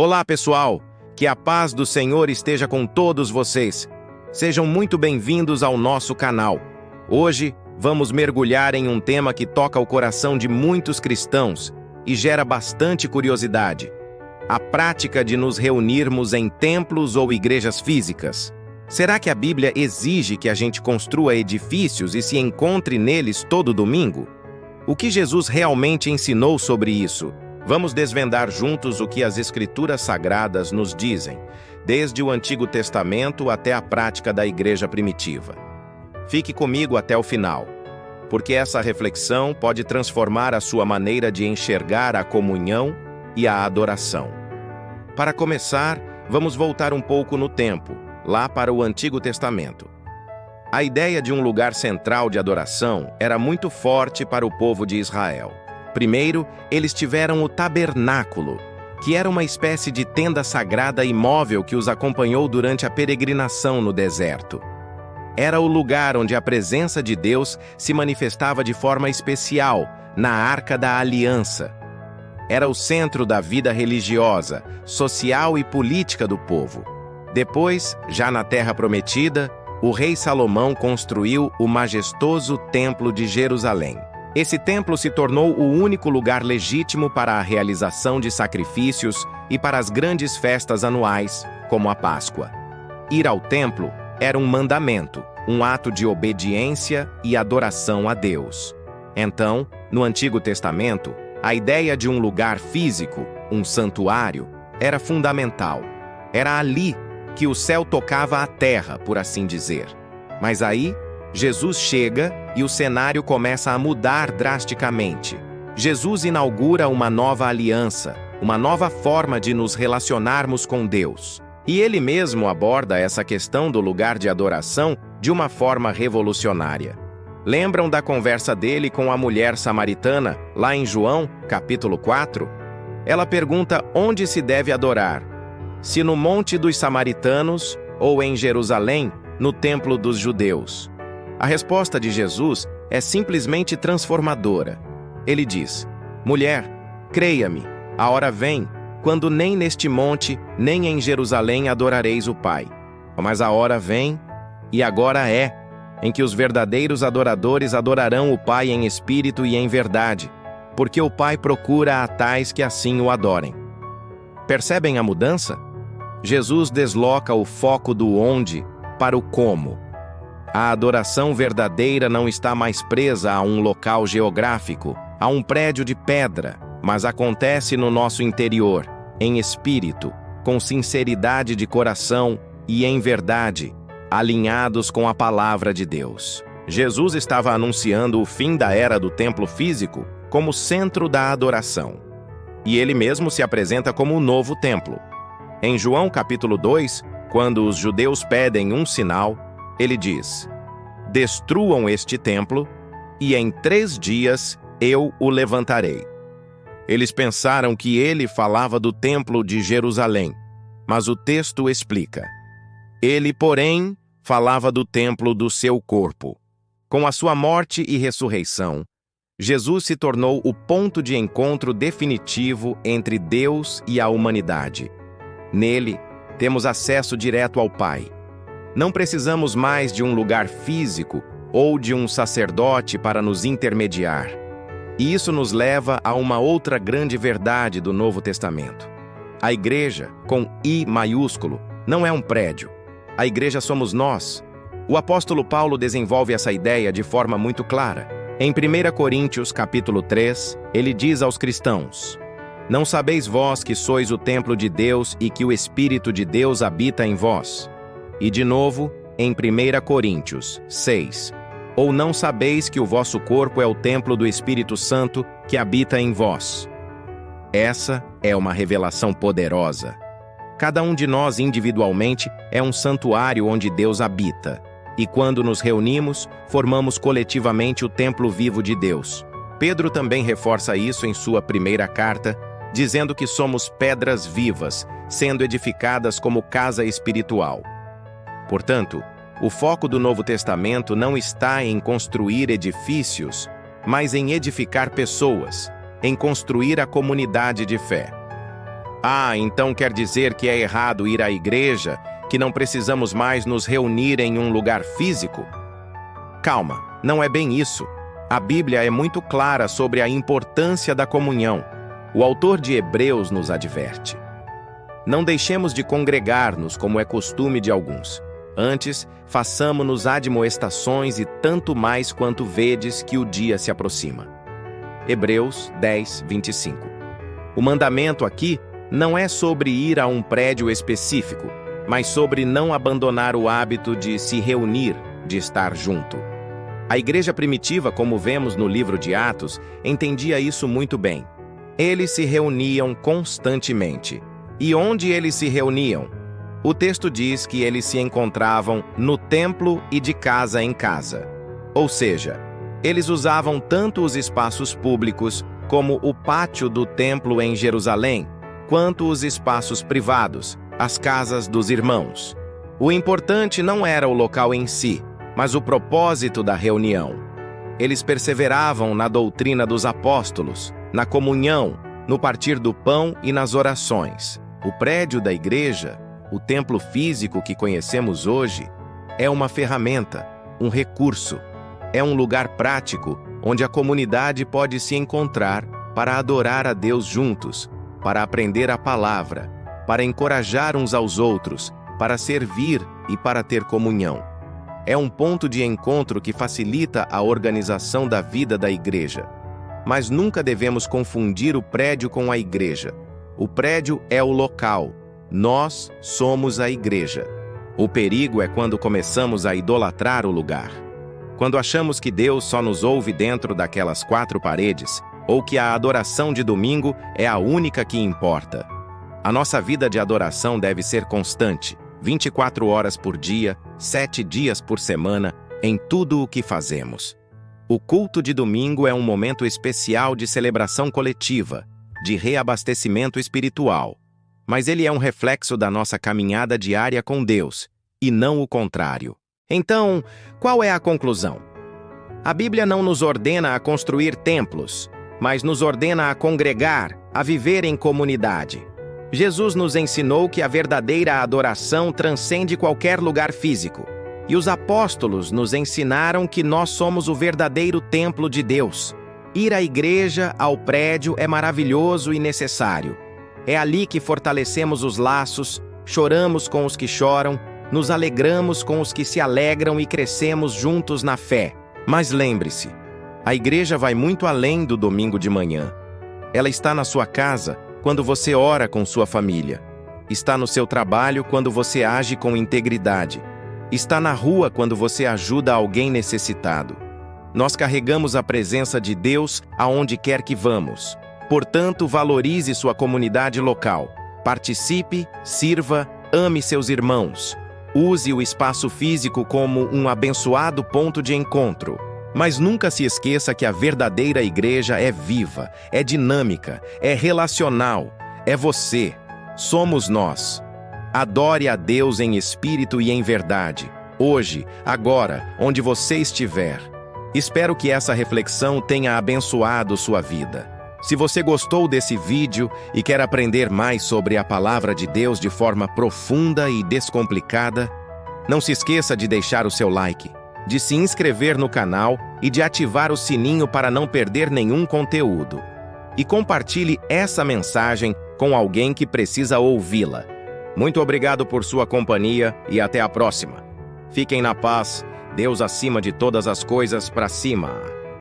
Olá, pessoal! Que a paz do Senhor esteja com todos vocês. Sejam muito bem-vindos ao nosso canal. Hoje, vamos mergulhar em um tema que toca o coração de muitos cristãos e gera bastante curiosidade: a prática de nos reunirmos em templos ou igrejas físicas. Será que a Bíblia exige que a gente construa edifícios e se encontre neles todo domingo? O que Jesus realmente ensinou sobre isso? Vamos desvendar juntos o que as Escrituras Sagradas nos dizem, desde o Antigo Testamento até a prática da igreja primitiva. Fique comigo até o final, porque essa reflexão pode transformar a sua maneira de enxergar a comunhão e a adoração. Para começar, vamos voltar um pouco no tempo, lá para o Antigo Testamento. A ideia de um lugar central de adoração era muito forte para o povo de Israel. Primeiro, eles tiveram o tabernáculo, que era uma espécie de tenda sagrada imóvel que os acompanhou durante a peregrinação no deserto. Era o lugar onde a presença de Deus se manifestava de forma especial, na Arca da Aliança. Era o centro da vida religiosa, social e política do povo. Depois, já na Terra Prometida, o rei Salomão construiu o majestoso Templo de Jerusalém. Esse templo se tornou o único lugar legítimo para a realização de sacrifícios e para as grandes festas anuais, como a Páscoa. Ir ao templo era um mandamento, um ato de obediência e adoração a Deus. Então, no Antigo Testamento, a ideia de um lugar físico, um santuário, era fundamental. Era ali que o céu tocava a terra, por assim dizer. Mas aí, Jesus chega e o cenário começa a mudar drasticamente. Jesus inaugura uma nova aliança, uma nova forma de nos relacionarmos com Deus. E ele mesmo aborda essa questão do lugar de adoração de uma forma revolucionária. Lembram da conversa dele com a mulher samaritana, lá em João, capítulo 4? Ela pergunta onde se deve adorar: se no Monte dos Samaritanos ou em Jerusalém, no Templo dos Judeus. A resposta de Jesus é simplesmente transformadora. Ele diz: mulher, creia-me, a hora vem, quando nem neste monte, nem em Jerusalém adorareis o Pai. Mas a hora vem, e agora é, em que os verdadeiros adoradores adorarão o Pai em espírito e em verdade, porque o Pai procura a tais que assim o adorem. Percebem a mudança? Jesus desloca o foco do onde para o como. A adoração verdadeira não está mais presa a um local geográfico, a um prédio de pedra, mas acontece no nosso interior, em espírito, com sinceridade de coração e em verdade, alinhados com a palavra de Deus. Jesus estava anunciando o fim da era do templo físico como centro da adoração. E ele mesmo se apresenta como o novo templo. Em João capítulo 2, quando os judeus pedem um sinal, ele diz: destruam este templo, e em 3 dias eu o levantarei. Eles pensaram que ele falava do templo de Jerusalém, mas o texto explica: ele, porém, falava do templo do seu corpo. Com a sua morte e ressurreição, Jesus se tornou o ponto de encontro definitivo entre Deus e a humanidade. Nele, temos acesso direto ao Pai. Não precisamos mais de um lugar físico ou de um sacerdote para nos intermediar. E isso nos leva a uma outra grande verdade do Novo Testamento. A igreja, com I maiúsculo, não é um prédio. A igreja somos nós. O apóstolo Paulo desenvolve essa ideia de forma muito clara. Em 1 Coríntios, capítulo 3, ele diz aos cristãos: não sabeis vós que sois o templo de Deus e que o Espírito de Deus habita em vós? E de novo, em 1 Coríntios 6, ou não sabeis que o vosso corpo é o templo do Espírito Santo que habita em vós? Essa é uma revelação poderosa. Cada um de nós individualmente é um santuário onde Deus habita. E quando nos reunimos, formamos coletivamente o templo vivo de Deus. Pedro também reforça isso em sua primeira carta, dizendo que somos pedras vivas, sendo edificadas como casa espiritual. Portanto, o foco do Novo Testamento não está em construir edifícios, mas em edificar pessoas, em construir a comunidade de fé. Ah, então quer dizer que é errado ir à igreja, que não precisamos mais nos reunir em um lugar físico? Calma, não é bem isso. A Bíblia é muito clara sobre a importância da comunhão. O autor de Hebreus nos adverte: não deixemos de congregar-nos como é costume de alguns. Antes, façamo-nos admoestações e tanto mais quanto vedes que o dia se aproxima. Hebreus 10, 25. O mandamento aqui não é sobre ir a um prédio específico, mas sobre não abandonar o hábito de se reunir, de estar junto. A igreja primitiva, como vemos no livro de Atos, entendia isso muito bem. Eles se reuniam constantemente. E onde eles se reuniam? O texto diz que eles se encontravam no templo e de casa em casa. Ou seja, eles usavam tanto os espaços públicos, como o pátio do templo em Jerusalém, quanto os espaços privados, as casas dos irmãos. O importante não era o local em si, mas o propósito da reunião. Eles perseveravam na doutrina dos apóstolos, na comunhão, no partir do pão e nas orações. O prédio da igreja, o templo físico que conhecemos hoje, é uma ferramenta, um recurso. É um lugar prático onde a comunidade pode se encontrar para adorar a Deus juntos, para aprender a palavra, para encorajar uns aos outros, para servir e para ter comunhão. É um ponto de encontro que facilita a organização da vida da igreja. Mas nunca devemos confundir o prédio com a igreja. O prédio é o local. Nós somos a igreja. O perigo é quando começamos a idolatrar o lugar. Quando achamos que Deus só nos ouve dentro daquelas 4 paredes, ou que a adoração de domingo é a única que importa. A nossa vida de adoração deve ser constante, 24 horas por dia, 7 dias por semana, em tudo o que fazemos. O culto de domingo é um momento especial de celebração coletiva, de reabastecimento espiritual. Mas ele é um reflexo da nossa caminhada diária com Deus, e não o contrário. Então, qual é a conclusão? A Bíblia não nos ordena a construir templos, mas nos ordena a congregar, a viver em comunidade. Jesus nos ensinou que a verdadeira adoração transcende qualquer lugar físico. E os apóstolos nos ensinaram que nós somos o verdadeiro templo de Deus. Ir à igreja, ao prédio, é maravilhoso e necessário. É ali que fortalecemos os laços, choramos com os que choram, nos alegramos com os que se alegram e crescemos juntos na fé. Mas lembre-se, a igreja vai muito além do domingo de manhã. Ela está na sua casa quando você ora com sua família. Está no seu trabalho quando você age com integridade. Está na rua quando você ajuda alguém necessitado. Nós carregamos a presença de Deus aonde quer que vamos. Portanto, valorize sua comunidade local. Participe, sirva, ame seus irmãos. Use o espaço físico como um abençoado ponto de encontro. Mas nunca se esqueça que a verdadeira igreja é viva, é dinâmica, é relacional, é você. Somos nós. Adore a Deus em espírito e em verdade, hoje, agora, onde você estiver. Espero que essa reflexão tenha abençoado sua vida. Se você gostou desse vídeo e quer aprender mais sobre a palavra de Deus de forma profunda e descomplicada, não se esqueça de deixar o seu like, de se inscrever no canal e de ativar o sininho para não perder nenhum conteúdo. E compartilhe essa mensagem com alguém que precisa ouvi-la. Muito obrigado por sua companhia e até a próxima. Fiquem na paz, Deus acima de todas as coisas para cima.